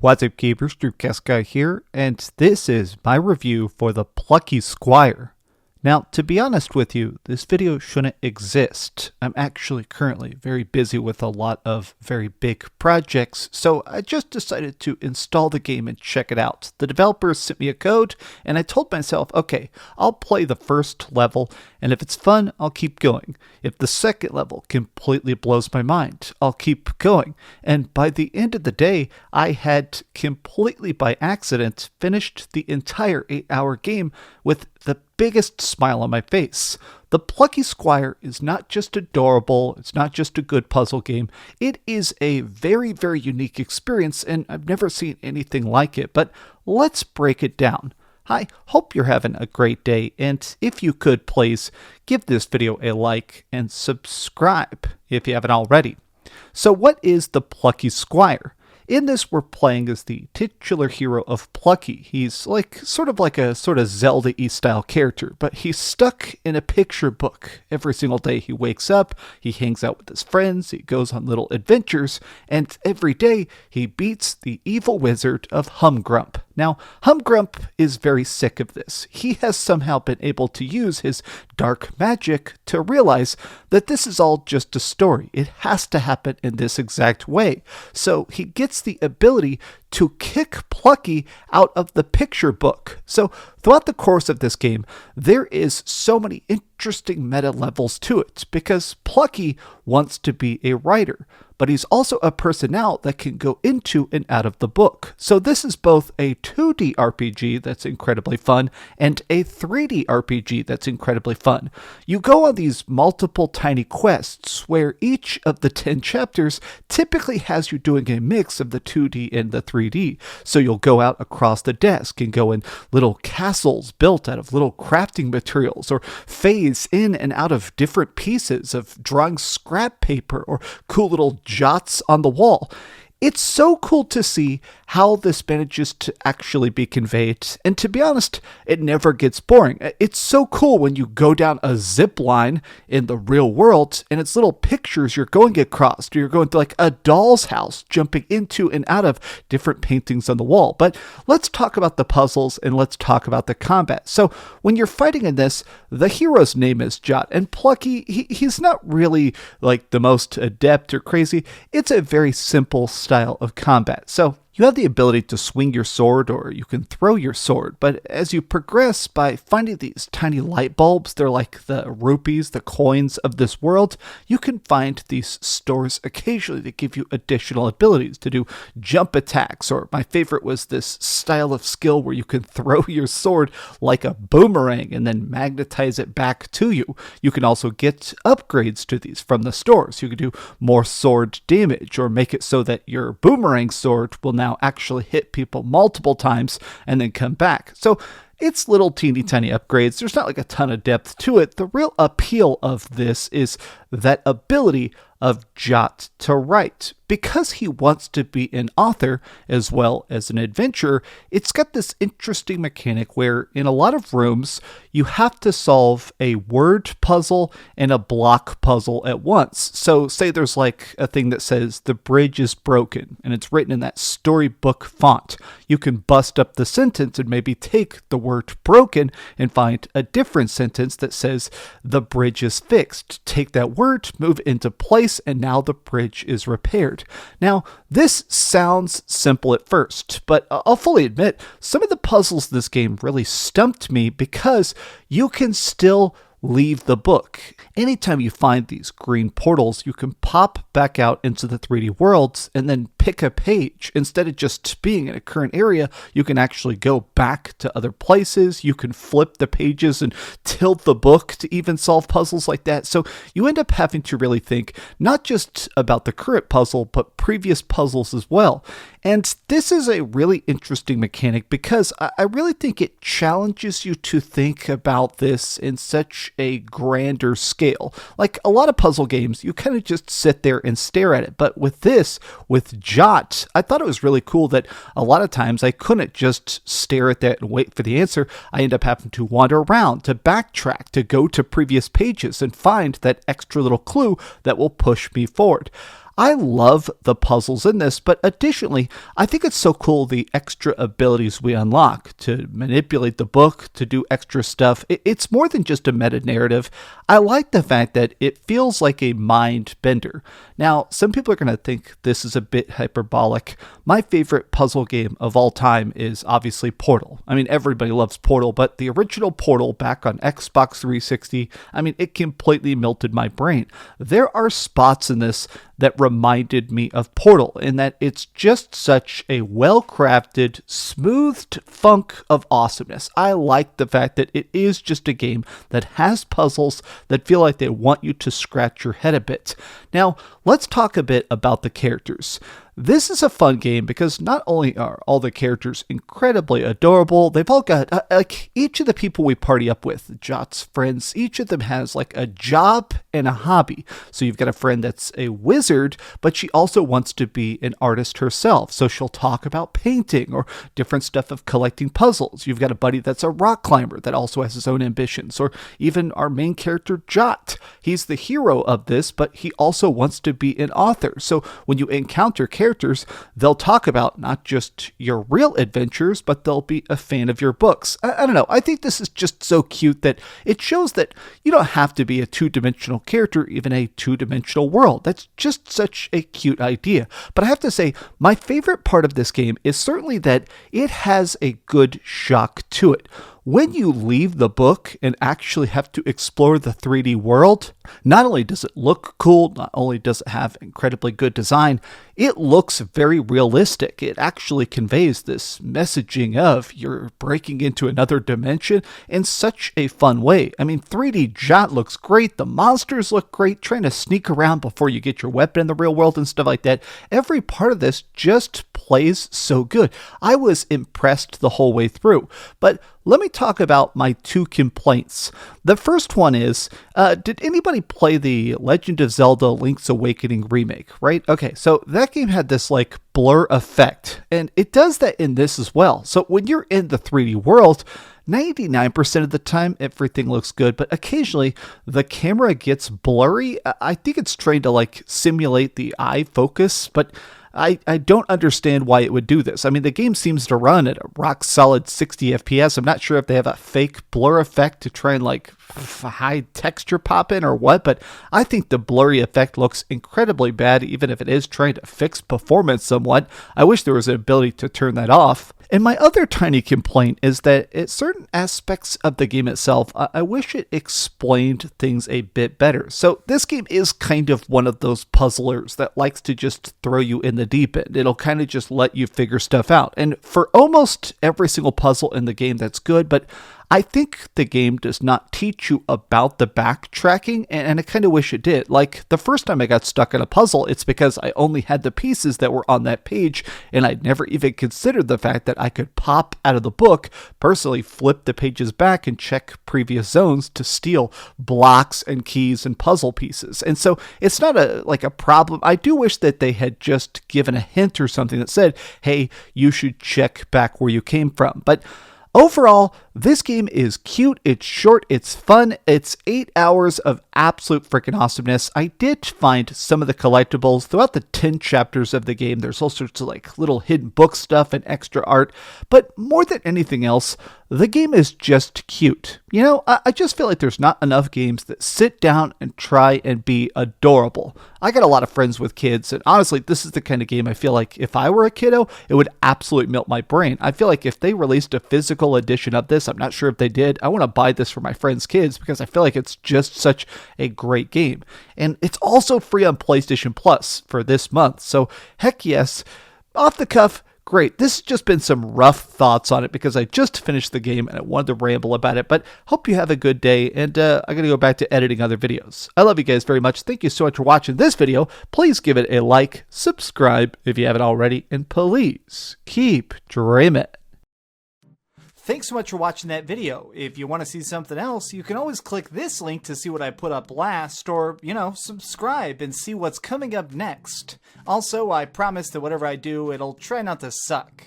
What's up, gamers? DreamcastGuy here, and this is my review for the Plucky Squire. Now, to be honest with you, this video shouldn't exist. I'm actually currently very busy with a lot of very big projects, so I just decided to install the game and check it out. The developers sent me a code, and I told myself, okay, I'll play the first level, and if it's fun, I'll keep going. If the second level completely blows my mind, I'll keep going. And by the end of the day, I had completely by accident finished the entire 8-hour game with the biggest smile on my face. The Plucky Squire is not just adorable, it's not just a good puzzle game, it is a very, very unique experience, and I've never seen anything like it, but let's break it down. I hope you're having a great day, and if you could please give this video a like and subscribe if you haven't already. So what is the Plucky Squire? In this, we're playing as the titular hero of Plucky. He's sort of a Zelda-y style character, but he's stuck in a picture book. Every single day he wakes up, he hangs out with his friends, he goes on little adventures, and every day he beats the evil wizard of Humgrump. Now, Humgrump is very sick of this. He has somehow been able to use his dark magic to realize that this is all just a story. It has to happen in this exact way. So he gets the ability to kick Plucky out of the picture book. So throughout the course of this game, there is so many interesting meta levels to it because Plucky wants to be a writer, but he's also a person now that can go into and out of the book. So this is both a 2D RPG that's incredibly fun and a 3D RPG that's incredibly fun. You go on these multiple tiny quests where each of the 10 chapters typically has you doing a mix of the 2D and the 3D. So you'll go out across the desk and go in little castles built out of little crafting materials, or phase in and out of different pieces of drawing scrap paper or cool little jots on the wall. It's so cool to see how this manages to actually be conveyed, and to be honest, it never gets boring. It's so cool when you go down a zip line in the real world, and it's little pictures you're going across, or you're going to like a doll's house, jumping into and out of different paintings on the wall. But let's talk about the puzzles, and let's talk about the combat. So when you're fighting in this, the hero's name is Jot, and Plucky, he's not really like the most adept or crazy. It's a very simple style of combat. So you have the ability to swing your sword, or you can throw your sword, but as you progress by finding these tiny light bulbs, they're like the rupees, the coins of this world, you can find these stores occasionally that give you additional abilities to do jump attacks, or my favorite was this style of skill where you can throw your sword like a boomerang and then magnetize it back to you. You can also get upgrades to these from the stores. You can do more sword damage, or make it so that your boomerang sword will now actually hit people multiple times and then come back. So it's little teeny tiny upgrades. There's not like a ton of depth to it. The real appeal of this is that ability of Jot to write. Because he wants to be an author as well as an adventurer, it's got this interesting mechanic where in a lot of rooms, you have to solve a word puzzle and a block puzzle at once. So say there's like a thing that says the bridge is broken and it's written in that storybook font. You can bust up the sentence and maybe take the word broken and find a different sentence that says the bridge is fixed. Take that word, move it into place, and now the bridge is repaired. Now, this sounds simple at first, but I'll fully admit, some of the puzzles in this game really stumped me because you can still leave the book. Anytime you find these green portals, you can pop back out into the 3D worlds and then pick a page. Instead of just being in a current area, you can actually go back to other places. You can flip the pages and tilt the book to even solve puzzles like that. So you end up having to really think not just about the current puzzle, but previous puzzles as well. And this is a really interesting mechanic because I really think it challenges you to think about this in such a grander scale. Like a lot of puzzle games, you kind of just sit there and stare at it. But with this, with Jot, I thought it was really cool that a lot of times I couldn't just stare at that and wait for the answer. I end up having to wander around, to backtrack, to go to previous pages and find that extra little clue that will push me forward. I love the puzzles in this, but additionally, I think it's so cool the extra abilities we unlock to manipulate the book, to do extra stuff. It's more than just a meta-narrative. I like the fact that it feels like a mind bender. Now, some people are going to think this is a bit hyperbolic. My favorite puzzle game of all time is obviously Portal. I mean, everybody loves Portal, but the original Portal back on Xbox 360, I mean, it completely melted my brain. There are spots in this that reminded me of Portal in that it's just such a well-crafted, smoothed funk of awesomeness. I like the fact that it is just a game that has puzzles that feel like they want you to scratch your head a bit. Now, let's talk a bit about the characters. This is a fun game because not only are all the characters incredibly adorable, they've all got, like, each of the people we party up with, Jot's friends, each of them has like a job and a hobby. So you've got a friend that's a wizard, but she also wants to be an artist herself. So she'll talk about painting or different stuff of collecting puzzles. You've got a buddy that's a rock climber that also has his own ambitions, or even our main character, Jot. He's the hero of this, but he also wants to be an author. So when you encounter characters, they'll talk about not just your real adventures, but they'll be a fan of your books. I don't know. I think this is just so cute that it shows that you don't have to be a two-dimensional character, even a two-dimensional world. That's just such a cute idea. But I have to say, my favorite part of this game is certainly that it has a good shock to it. When you leave the book and actually have to explore the 3D world, not only does it look cool, not only does it have incredibly good design, it looks very realistic. It actually conveys this messaging of you're breaking into another dimension in such a fun way. I mean, 3D Jot looks great. The monsters look great. Trying to sneak around before you get your weapon in the real world and stuff like that. Every part of this just plays so good. I was impressed the whole way through. But let me talk about my two complaints. The first one is, did anybody play the Legend of Zelda Link's Awakening remake, right? Okay, so that game had this like blur effect, and it does that in this as well. So when you're in the 3D world, 99% of the time, everything looks good, but occasionally the camera gets blurry. I think it's trying to like simulate the eye focus, but I don't understand why it would do this. I mean, the game seems to run at a rock solid 60 FPS. I'm not sure if they have a fake blur effect to try and like high texture pop in or what, but I think the blurry effect looks incredibly bad, even if it is trying to fix performance somewhat. I wish there was an ability to turn that off. And my other tiny complaint is that at certain aspects of the game itself, I wish it explained things a bit better. So this game is kind of one of those puzzlers that likes to just throw you in the deep end. It'll kind of just let you figure stuff out. And for almost every single puzzle in the game, that's good, but I think the game does not teach you about the backtracking, and I kind of wish it did. Like, the first time I got stuck in a puzzle, it's because I only had the pieces that were on that page, and I'd never even considered the fact that I could pop out of the book, personally flip the pages back, and check previous zones to steal blocks and keys and puzzle pieces. And so it's not a problem. I do wish that they had just given a hint or something that said, hey, you should check back where you came from. But overall, this game is cute, it's short, it's fun, it's 8 hours of absolute freaking awesomeness. I did find some of the collectibles throughout the 10 chapters of the game. There's all sorts of like little hidden book stuff and extra art, but more than anything else, the game is just cute. You know, I just feel like there's not enough games that sit down and try and be adorable. I got a lot of friends with kids, and honestly, this is the kind of game I feel like if I were a kiddo, it would absolutely melt my brain. I feel like if they released a physical edition of this, I'm not sure if they did, I want to buy this for my friends' kids because I feel like it's just such a great game. And it's also free on PlayStation Plus for this month, so heck yes, off the cuff, great. This has just been some rough thoughts on it because I just finished the game and I wanted to ramble about it, but hope you have a good day, and I'm going to go back to editing other videos. I love you guys very much. Thank you so much for watching this video. Please give it a like, subscribe if you haven't already, and please keep dreaming. Thanks so much for watching that video. If you want to see something else, you can always click this link to see what I put up last, or, you know, subscribe and see what's coming up next. Also, I promise that whatever I do, it'll try not to suck.